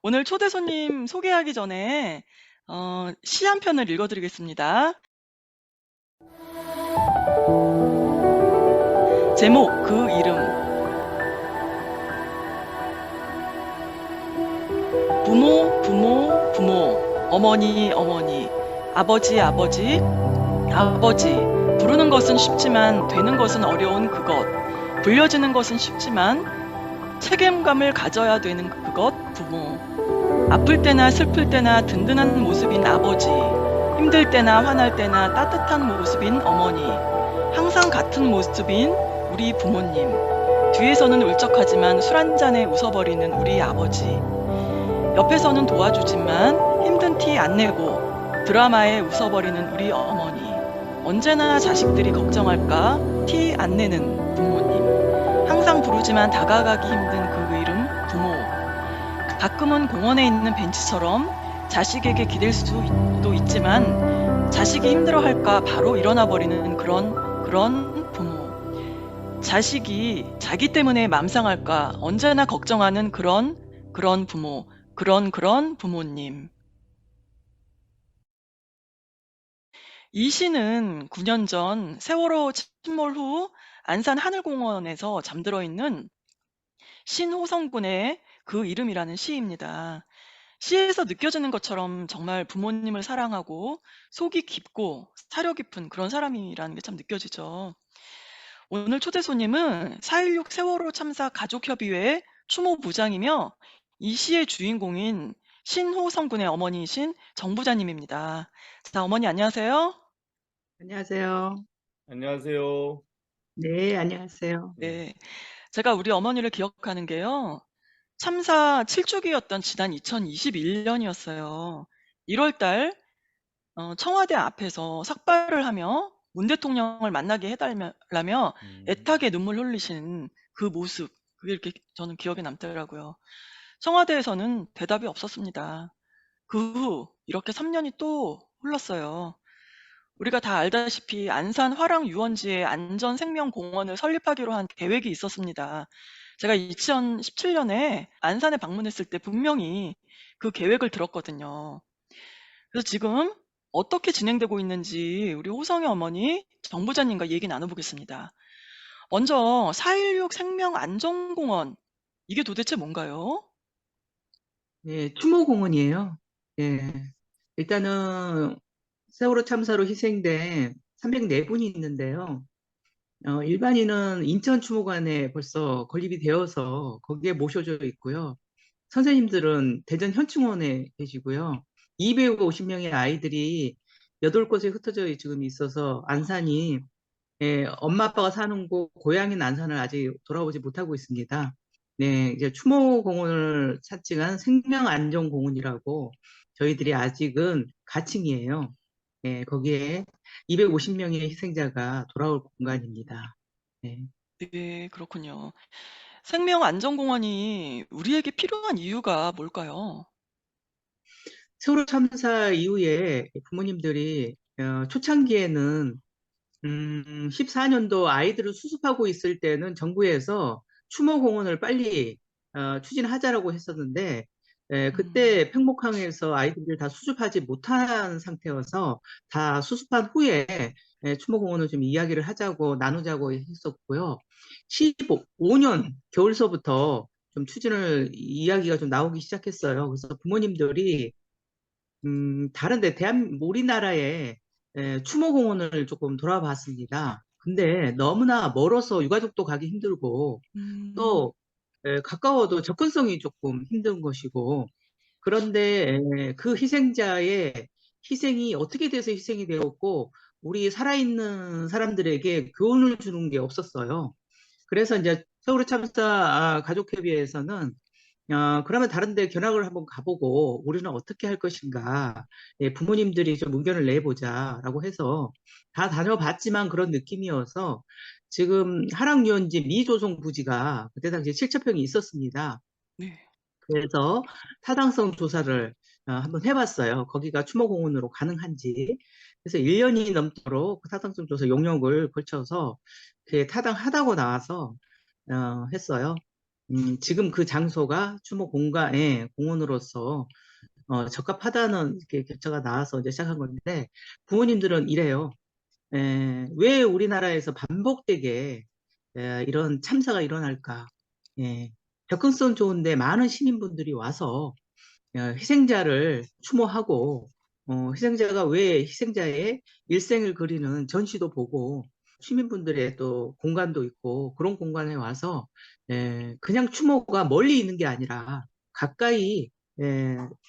오늘 초대 손님 소개하기 전에 시 한 편을 읽어드리겠습니다. 제목, 그 이름. 부모, 부모, 부모. 어머니, 어머니. 아버지, 아버지. 아버지. 부르는 것은 쉽지만 되는 것은 어려운 그것. 불려지는 것은 쉽지만 책임감을 가져야 되는 그것, 부모. 아플 때나 슬플 때나 든든한 모습인 아버지, 힘들 때나 화날 때나 따뜻한 모습인 어머니, 항상 같은 모습인 우리 부모님, 뒤에서는 울적하지만 술 한잔에 웃어버리는 우리 아버지, 옆에서는 도와주지만 힘든 티 안 내고 드라마에 웃어버리는 우리 어머니, 언제나 자식들이 걱정할까 티 안 내는 부모님, 항상 부르지만 다가가기 힘든 그 이름 부모, 가끔은 공원에 있는 벤치처럼 자식에게 기댈 수도 있지만 자식이 힘들어할까 바로 일어나 버리는 그런 부모. 자식이 자기 때문에 맘상할까 언제나 걱정하는 그런 부모. 그런 부모님. 이 시는 9년 전 세월호 침몰 후 안산 하늘공원에서 잠들어 있는 신호성군의 그 이름이라는 시입니다. 시에서 느껴지는 것처럼 정말 부모님을 사랑하고 속이 깊고 사려 깊은 그런 사람이라는 게 참 느껴지죠. 오늘 초대 손님은 4.16 세월호 참사 가족협의회 추모부장이며 이 시의 주인공인 신호성 군의 어머니이신 정부자님입니다. 자, 어머니 안녕하세요. 안녕하세요. 안녕하세요. 네, 안녕하세요. 네. 네, 제가 우리 어머니를 기억하는 게요. 참사 7주기였던 지난 2021년이었어요. 1월 달 청와대 앞에서 삭발을 하며 문 대통령을 만나게 해달라며 음. 애타게 눈물 흘리신 그 모습, 그게 이렇게 저는 기억에 남더라고요. 청와대에서는 대답이 없었습니다. 그 후 이렇게 3년이 또 흘렀어요. 우리가 다 알다시피 안산 화랑 유원지에 안전생명공원을 설립하기로 한 계획이 있었습니다. 제가 2017년에 안산에 방문했을 때 분명히 그 계획을 들었거든요. 그래서 지금 어떻게 진행되고 있는지 우리 호성의 어머니 정부자님과 얘기 나눠보겠습니다. 먼저 4.16 생명안전공원, 이게 도대체 뭔가요? 네, 추모공원이에요. 예. 일단은 세월호 참사로 희생된 304분이 있는데요. 일반인은 인천추모관에 벌써 건립이 되어서 거기에 모셔져 있고요. 선생님들은 대전 현충원에 계시고요. 250명의 아이들이 8곳에 흩어져 지금 있어서 안산이 엄마 아빠가 사는 곳 고향인 안산을 아직 돌아오지 못하고 있습니다. 네, 이제 추모공원을 차칭한 생명안전공원이라고 저희들이 아직은 가칭이에요. 네, 거기에 250명의 희생자가 돌아올 공간입니다. 네. 네, 그렇군요. 생명안전공원이 우리에게 필요한 이유가 뭘까요? 세월호 참사 이후에 부모님들이 초창기에는 14년도 아이들을 수습하고 있을 때는 정부에서 추모공원을 빨리 추진하자라고 했었는데 음, 그때 팽목항에서 아이들을 다 수습하지 못한 상태여서 다 수습한 후에 추모공원을 좀 이야기를 하자고 나누자고 했었고요. 15년 겨울서부터 좀 추진을 이야기가 좀 나오기 시작했어요. 그래서 부모님들이 다른데 우리나라에 추모공원을 조금 돌아봤습니다. 근데 너무나 멀어서 유가족도 가기 힘들고 음, 또 가까워도 접근성이 조금 힘든 것이고 그런데 그 희생자의 희생이 어떻게 돼서 희생이 되었고 우리 살아있는 사람들에게 교훈을 주는 게 없었어요. 그래서 이제 서울 참사 가족협의회에서는 그러면 다른 데 견학을 한번 가보고 우리는 어떻게 할 것인가. 예, 부모님들이 좀 의견을 내보자라고 해서 다 다녀봤지만 그런 느낌이어서 지금 하락유원지 미조성 부지가 그때 당시에 7,000평이 있었습니다. 네. 그래서 타당성 조사를 한번 해봤어요. 거기가 추모공원으로 가능한지. 그래서 1년이 넘도록 그 타당성 조사 용역을 거쳐서 그게 타당하다고 나와서 했어요. 지금 그 장소가 추모 공간에 공원으로서 적합하다는 이렇게 결정가 나와서 이제 시작한 건데 부모님들은 이래요. 왜 우리나라에서 반복되게 이런 참사가 일어날까? 예, 접근성 좋은데 많은 시민분들이 와서 희생자를 추모하고 희생자가 왜 희생자의 일생을 그리는 전시도 보고 시민분들의 또 공간도 있고 그런 공간에 와서 그냥 추모가 멀리 있는 게 아니라 가까이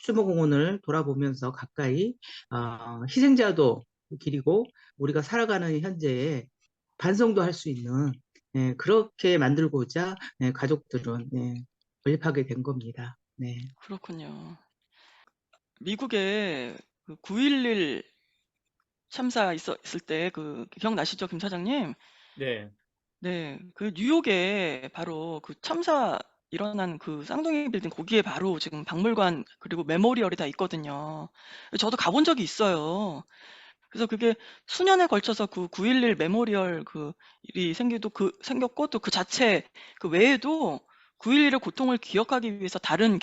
추모공원을 돌아보면서 가까이 희생자도 기리고 우리가 살아가는 현재에 반성도 할 수 있는 그렇게 만들고자 가족들은 건립하게 된 겁니다. 네. 그렇군요. 미국에 그 9.11 참사 있을 때 그 기억나시죠, 김 차장님? 네. 네, 그 뉴욕에 바로 그 참사 일어난 그 쌍둥이 빌딩 거기에 바로 지금 박물관 그리고 메모리얼이 다 있거든요. 저도 가본 적이 있어요. 그래서 그게 수년에 걸쳐서 그 9.11 메모리얼 그 일이 생겼고 또 그 자체 그 외에도 9.11의 고통을 기억하기 위해서 다른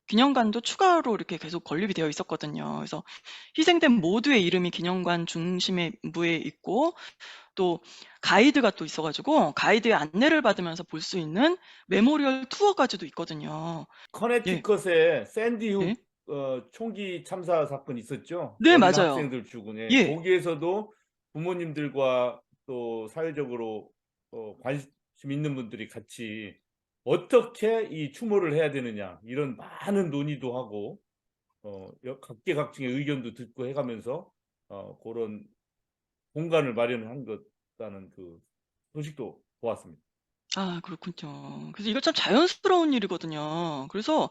기념관도 추가로 이렇게 계속 건립이 되어 있었거든요. 그래서 희생된 모두의 이름이 기념관 중심에 부에 있고 또 가이드가 또 있어가지고 가이드의 안내를 받으면서 볼 수 있는 메모리얼 투어까지도 있거든요. 예, 커네티컷에 샌디 네, 훅 총기 참사 사건 있었죠. 네, 어린 맞아요. 학생들 죽은. 예, 거기에서도 부모님들과 또 사회적으로 관심 있는 분들이 같이 어떻게 이 추모를 해야 되느냐 이런 많은 논의도 하고 각계각층의 의견도 듣고 해가면서 그런 공간을 마련한 것다는 그 소식도 보았습니다. 아, 그렇군요. 그래서 이거 참 자연스러운 일이거든요. 그래서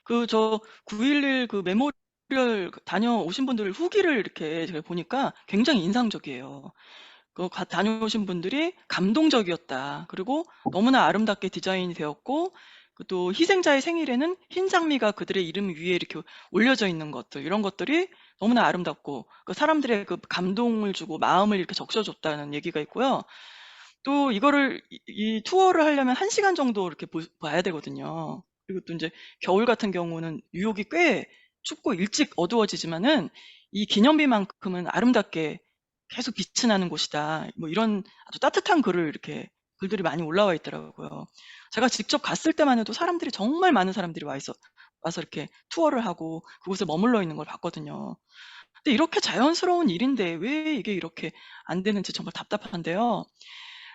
그 저 9.11 그 메모리얼 다녀오신 분들 후기를 이렇게 제가 보니까 굉장히 인상적이에요. 다녀오신 분들이 감동적이었다. 그리고 너무나 아름답게 디자인이 되었고, 또 희생자의 생일에는 흰 장미가 그들의 이름 위에 이렇게 올려져 있는 것들, 이런 것들이 너무나 아름답고, 그 사람들의 그 감동을 주고 마음을 이렇게 적셔줬다는 얘기가 있고요. 또 이거를 이 투어를 하려면 1시간 정도 이렇게 봐야 되거든요. 그리고 또 이제 겨울 같은 경우는 뉴욕이 꽤 춥고 일찍 어두워지지만은 이 기념비만큼은 아름답게 계속 빛이 나는 곳이다. 뭐 이런 아주 따뜻한 글들이 많이 올라와 있더라고요. 제가 직접 갔을 때만 해도 사람들이 정말 많은 사람들이 와서 이렇게 투어를 하고 그곳에 머물러 있는 걸 봤거든요. 근데 이렇게 자연스러운 일인데 왜 이게 이렇게 안 되는지 정말 답답한데요.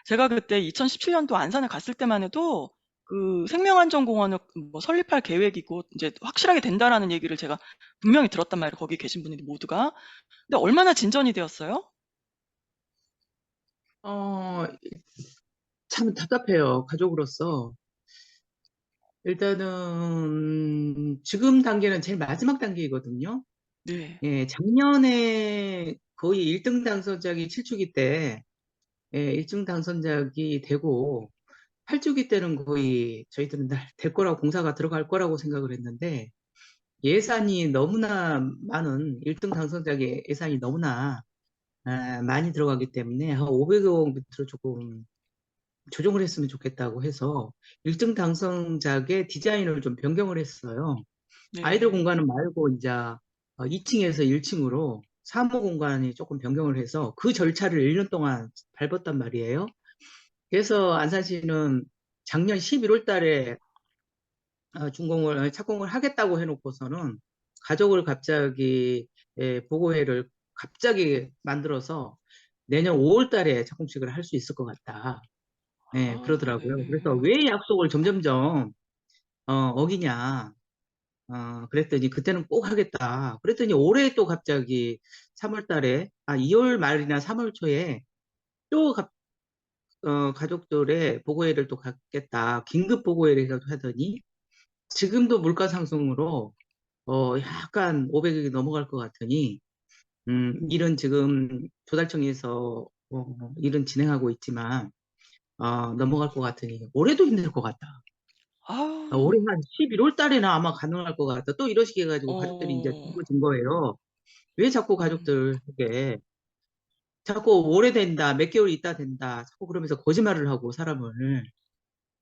제가 그때 2017년도 안산에 갔을 때만 해도 그 생명안전공원을 뭐 설립할 계획이고 이제 확실하게 된다라는 얘기를 제가 분명히 들었단 말이에요. 거기 계신 분들이 모두가. 근데 얼마나 진전이 되었어요? 어, 참 답답해요, 가족으로서. 일단은 지금 단계는 제일 마지막 단계이거든요. 네. 예, 작년에 거의 1등 당선작이 7주기 때, 1등 당선작이 되고, 8주기 때는 거의 저희들은 될 거라고 공사가 들어갈 거라고 생각을 했는데, 예산이 너무나 많은 1등 당선작의 예산이 너무나 많이 들어가기 때문에 한 500억 밑으로 조금 조정을 했으면 좋겠다고 해서 1등 당선작의 디자인을 좀 변경을 했어요. 아이들 네. 공간은 말고 이제 2층에서 1층으로 사무 공간이 조금 변경을 해서 그 절차를 1년 동안 밟았단 말이에요. 그래서 안산시는 작년 11월 달에 착공을 하겠다고 해놓고서는 가족을 갑자기 보고회를 갑자기 만들어서 내년 5월 달에 착공식을 할 수 있을 것 같다. 아, 그러더라고요. 그래서 네. 왜 약속을 점점점 어기냐. 그랬더니 그때는 꼭 하겠다. 그랬더니 올해 또 갑자기 3월 달에, 2월 말이나 3월 초에 또 가족들의 보고회를 또 갖겠다. 긴급 보고회를 하더니 지금도 물가 상승으로 약간 500억이 넘어갈 것 같으니 일은 지금 조달청에서 일은 진행하고 있지만 넘어갈 것 같으니 올해도 힘들 것 같다. 아우, 올해 한 11월 달에나 아마 가능할 것 같다. 또 이러시게 해가지고 가족들이 이제 어, 뒤집어진 거예요. 왜 자꾸 음, 가족들에게 자꾸 오래된다, 몇 개월 있다 된다, 자꾸 그러면서 거짓말을 하고 사람을.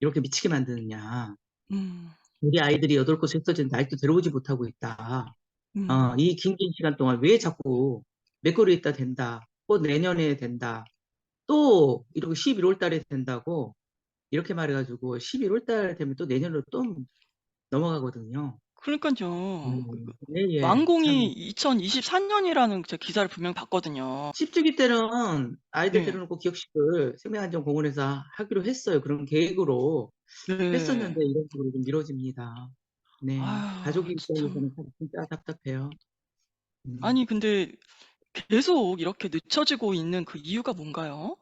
이렇게 미치게 만드느냐. 음. 우리 아이들이 8곳에 흩어졌는데 아직도 데려오지 못하고 있다. 음. 이 긴 시간 동안 왜 자꾸 맥거리에 있다 된다. 또 내년에 된다. 또 이러고 11월 달에 된다고 이렇게 말해가지고 11월 달 되면 또 내년으로 또 넘어가거든요. 그러니깐요. 예, 참. 완공이 2024년이라는 제 기사를 분명히 봤거든요. 10주기 때는 아이들 네. 데려놓고 기억식을 생명안전공원에서 하기로 했어요. 그런 계획으로 했었는데 네. 이런 식으로 좀 미뤄집니다. 네, 가족 아유 참. 입장에서는 진짜 답답해요. 아니 근데 계속 이렇게 늦춰지고 있는 그 이유가 뭔가요?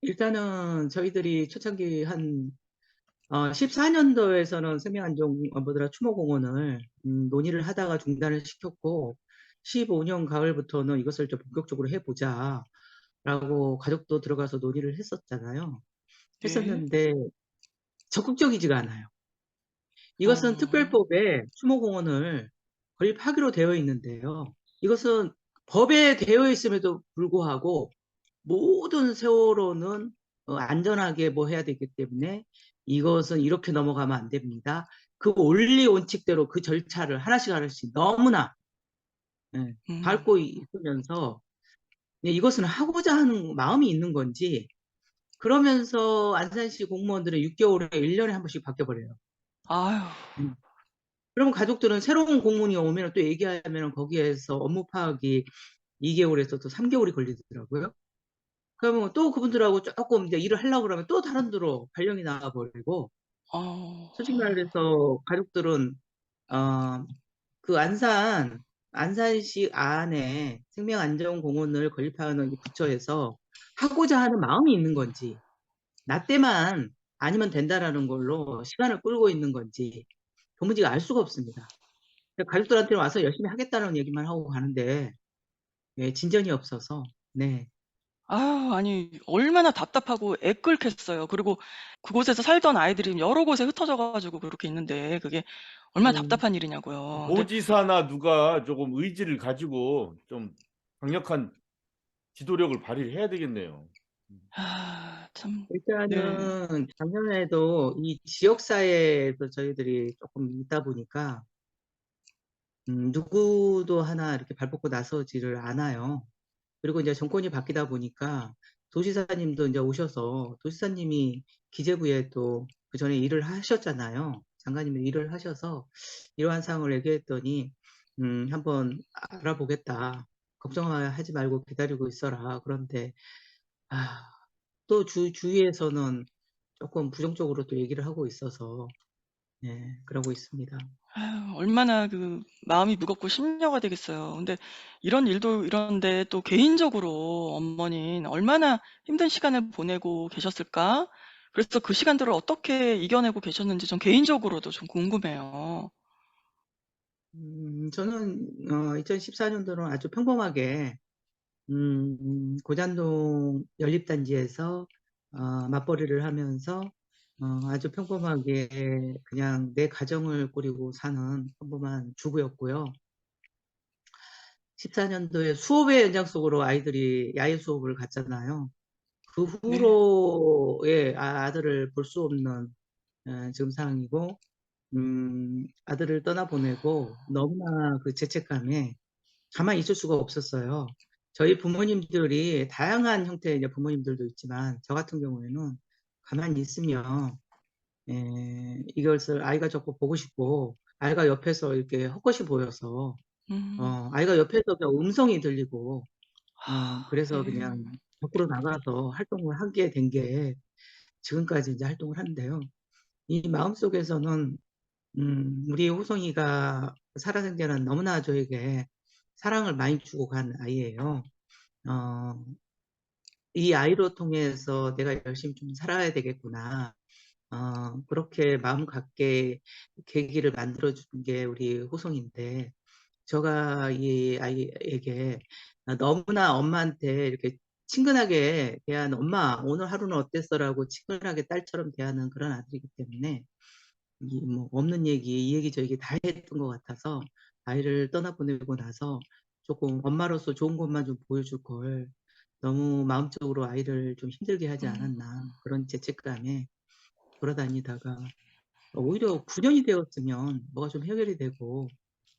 일단은 저희들이 초창기 한 14년도에서는 뭐더라 추모공원을 논의를 하다가 중단을 시켰고 15년 가을부터는 이것을 좀 본격적으로 해보자라고 가족도 들어가서 논의를 했었잖아요. 네. 했었는데 적극적이지가 않아요. 이것은 어. 특별법에 추모공원을 건립하기로 되어 있는데요. 이것은 법에 되어 있음에도 불구하고 모든 세월호는 안전하게 뭐 해야 되기 때문에 이것은 이렇게 넘어가면 안 됩니다. 그 원리 원칙대로 그 절차를 하나씩 너무나 음. 밟고 있으면서 이것은 하고자 하는 마음이 있는 건지 그러면서 안산시 공무원들은 6개월에 1년에 한 번씩 바뀌어버려요. 아유. 음. 그러면 가족들은 새로운 공무원이 오면 또 얘기하면 거기에서 업무 파악이 2개월에서 또 3개월이 걸리더라고요. 그러면 또 그분들하고 조금 이제 일을 하려고 그러면 또 다른 데로 발령이 나와버리고, 어. 솔직히 말해서 가족들은, 그 안산시 안에 생명안전공원을 건립하는 이 부처에서 하고자 하는 마음이 있는 건지, 나 때만 아니면 된다라는 걸로 시간을 끌고 있는 건지, 도무지 알 수가 없습니다. 가족들한테 와서 열심히 하겠다는 얘기만 하고 가는데, 진전이 없어서, 네. 아유 아니 얼마나 답답하고 애끓겠어요. 그리고 그곳에서 살던 아이들이 여러 곳에 흩어져 가지고 그렇게 있는데 그게 얼마나 네. 답답한 일이냐고요. 근데 도지사나 누가 조금 의지를 가지고 좀 강력한 지도력을 발휘를 해야 되겠네요. 참. 네. 일단은 작년에도 이 지역사회에서 저희들이 조금 있다 보니까 누구도 하나 이렇게 발벗고 나서지를 않아요. 그리고 이제 정권이 바뀌다 보니까 도지사님도 이제 오셔서 도지사님이 기재부에 또 그 전에 일을 하셨잖아요. 장관님이 일을 하셔서 이러한 사항을 얘기했더니 한번 알아보겠다. 걱정하지 말고 기다리고 있어라. 그런데 또 주위에서는 조금 부정적으로 또 얘기를 하고 있어서 그러고 있습니다. 아유 얼마나 그 마음이 무겁고 심려가 되겠어요. 근데 이런 일도 이런데 또 개인적으로 어머니는 얼마나 힘든 시간을 보내고 계셨을까? 그래서 그 시간들을 어떻게 이겨내고 계셨는지 좀 개인적으로도 좀 궁금해요. 저는 2014년도는 아주 평범하게 고잔동 연립단지에서 맞벌이를 하면서 아주 평범하게 그냥 내 가정을 꾸리고 사는 평범한 주부였고요. 14년도에 수업의 연장 속으로 아이들이 야외 수업을 갔잖아요. 그 네. 후로의 아들을 볼 수 없는 지금 상황이고, 아들을 떠나보내고 너무나 그 죄책감에 가만히 있을 수가 없었어요. 저희 부모님들이 다양한 형태의 이제 부모님들도 있지만 저 같은 경우에는 가만히 있으면 이것을 아이가 자꾸 보고 싶고 아이가 옆에서 이렇게 헛것이 보여서 음. 아이가 옆에서 그냥 음성이 들리고 그래서 네. 그냥 밖으로 나가서 활동을 하게 된 게 지금까지 이제 활동을 하는데요. 이 마음속에서는 우리 호성이가 살아생전은 너무나 저에게 사랑을 많이 주고 간 아이예요. 어, 이 아이로 통해서 내가 열심히 좀 살아야 되겠구나. 그렇게 마음 갖게 계기를 만들어준 게 우리 호성인데, 제가 이 아이에게 너무나 엄마한테 이렇게 친근하게 대한 엄마, 오늘 하루는 어땠어라고 친근하게 딸처럼 대하는 그런 아들이기 때문에, 뭐 없는 얘기, 이 얘기 저 얘기 다 했던 것 같아서 아이를 떠나보내고 나서 조금 엄마로서 좋은 것만 좀 보여줄 걸 너무 마음적으로 아이를 좀 힘들게 하지 않았나 그런 죄책감에 돌아다니다가 오히려 9년이 되었으면 뭐가 좀 해결이 되고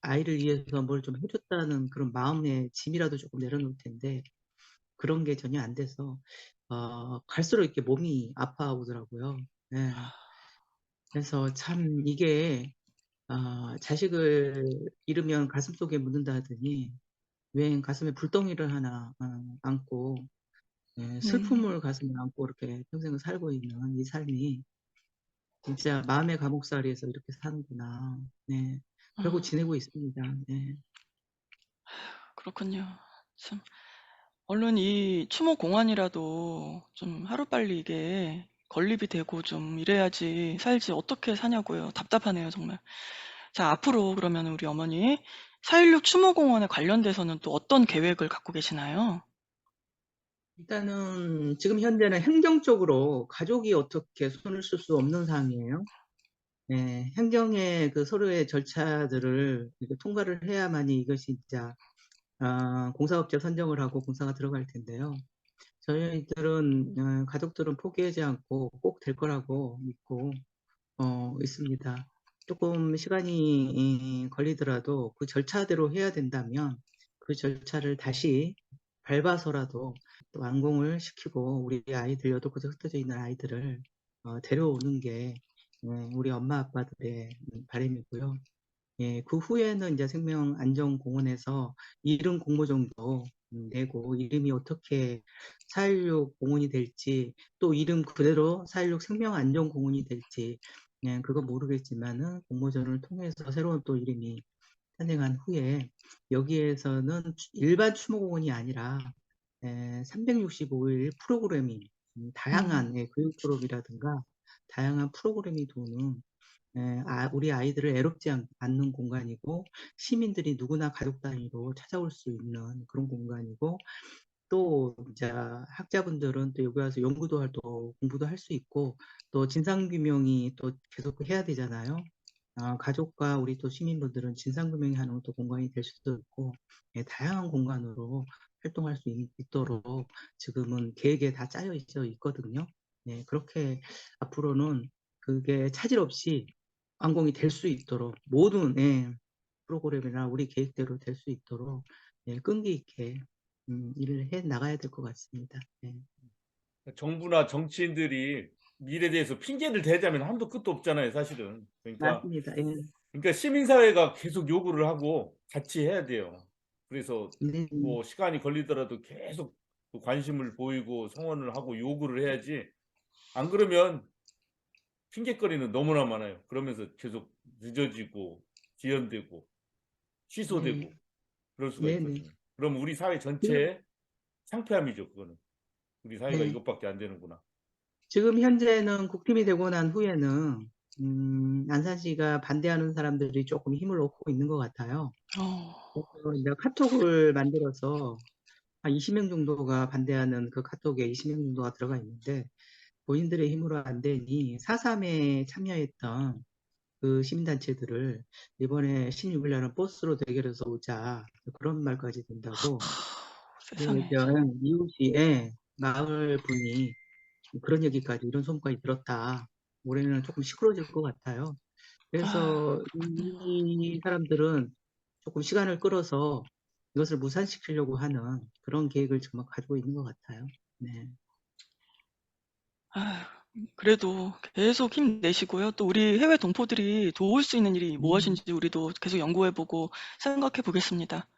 아이를 위해서 뭘 좀 해줬다는 그런 마음의 짐이라도 조금 내려놓을 텐데 그런 게 전혀 안 돼서 갈수록 이렇게 몸이 아파오더라고요. 예. 그래서 참 이게 자식을 잃으면 가슴속에 묻는다 하더니 왜 가슴에 불덩이를 하나 안고 슬픔을 가슴에 안고 이렇게 평생을 살고 있는 이 삶이 진짜 마음의 감옥살이에서 이렇게 사는구나. 네. 그러고 지내고 있습니다. 네. 그렇군요. 참, 얼른 이 추모 공안이라도 좀 하루빨리 이게 건립이 되고 좀 이래야지 살지 어떻게 사냐고요. 답답하네요, 정말. 자, 앞으로 그러면 우리 어머니 4.16 추모 공원에 관련돼서는 또 어떤 계획을 갖고 계시나요? 일단은 지금 현재는 행정적으로 가족이 어떻게 손을 쓸 수 없는 상황이에요. 네, 행정의 그 서로의 절차들을 이렇게 통과를 해야만이 이것이 진짜 공사업체 선정을 하고 공사가 들어갈 텐데요. 저희들은 가족들은 포기하지 않고 꼭 될 거라고 믿고 있습니다. 조금 시간이 걸리더라도 그 절차대로 해야 된다면 그 절차를 다시 밟아서라도 또 완공을 시키고 우리 아이들 여덟 곳에 흩어져 있는 아이들을 데려오는 게 우리 엄마 아빠들의 바람이고요. 예, 그 후에는 이제 생명안전공원에서 이름 공모전도 내고 이름이 어떻게 4.16 공원이 될지 또 이름 그대로 4.16 생명안전공원이 될지 그건 모르겠지만은 공모전을 통해서 새로운 또 이름이 탄생한 후에 여기에서는 일반 추모공원이 아니라 365일 프로그램이 다양한 교육 프로그램이라든가 다양한 프로그램이 도는 우리 아이들을 애롭지 않는 공간이고 시민들이 누구나 가족 단위로 찾아올 수 있는 그런 공간이고 또 이제 학자분들은 또 여기 와서 연구도 하고 공부도 할 수 있고 또 진상규명이 또 계속 해야 되잖아요. 가족과 우리 또 시민분들은 진상규명이 하는 또 공간이 될 수도 있고 다양한 공간으로 활동할 수 있도록 지금은 계획에 다 짜여 있거든요. 네, 그렇게 앞으로는 그게 차질 없이 완공이 될 수 있도록 모든 프로그램이나 우리 계획대로 될 수 있도록 끈기 있게 일을 해 나가야 될 것 같습니다. 네. 정부나 정치인들이 미래에 대해서 핑계를 대자면 한도 끝도 없잖아요, 사실은. 맞습니다. 예. 그러니까 시민사회가 계속 요구를 하고 같이 해야 돼요. 그래서 네. 뭐 시간이 걸리더라도 계속 그 관심을 보이고 성원을 하고 요구를 해야지. 안 그러면 핑계거리는 너무나 많아요. 그러면서 계속 늦어지고 지연되고 취소되고 네. 그럴 수가 네, 네. 있거든요. 그럼 우리 사회 전체의 창피함이죠, 그거는. 우리 사회가 네. 이것밖에 안 되는구나. 지금 현재는 국힘이 되고 난 후에는 안산시가 반대하는 사람들이 조금 힘을 얻고 있는 것 같아요. 그래서 이제 카톡을 만들어서 한 20명 정도가 반대하는 그 카톡에 20명 정도가 들어가 있는데 본인들의 힘으로 안 되니 4.3에 참여했던 그 시민단체들을 이번에 16일 날은 버스로 대결해서 오자 그런 말까지 된다고 세상에. 이웃이 마을 분이 그런 얘기까지 이런 소문까지 들었다. 올해는 조금 시끄러워질 것 같아요. 그래서 이 사람들은 조금 시간을 끌어서 이것을 무산시키려고 하는 그런 계획을 정말 가지고 있는 것 같아요. 네. 그래도 계속 힘내시고요. 또 우리 해외 동포들이 도울 수 있는 일이 무엇인지 우리도 계속 연구해보고 생각해보겠습니다.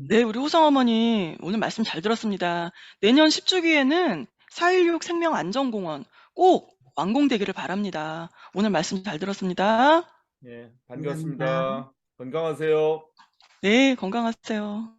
네, 우리 호성 어머니 오늘 말씀 잘 들었습니다. 내년 10주기에는 4.16 생명안전공원 꼭 완공되기를 바랍니다. 오늘 말씀 잘 들었습니다. 예, 감사합니다. 반갑습니다. 건강하세요. 네, 건강하세요.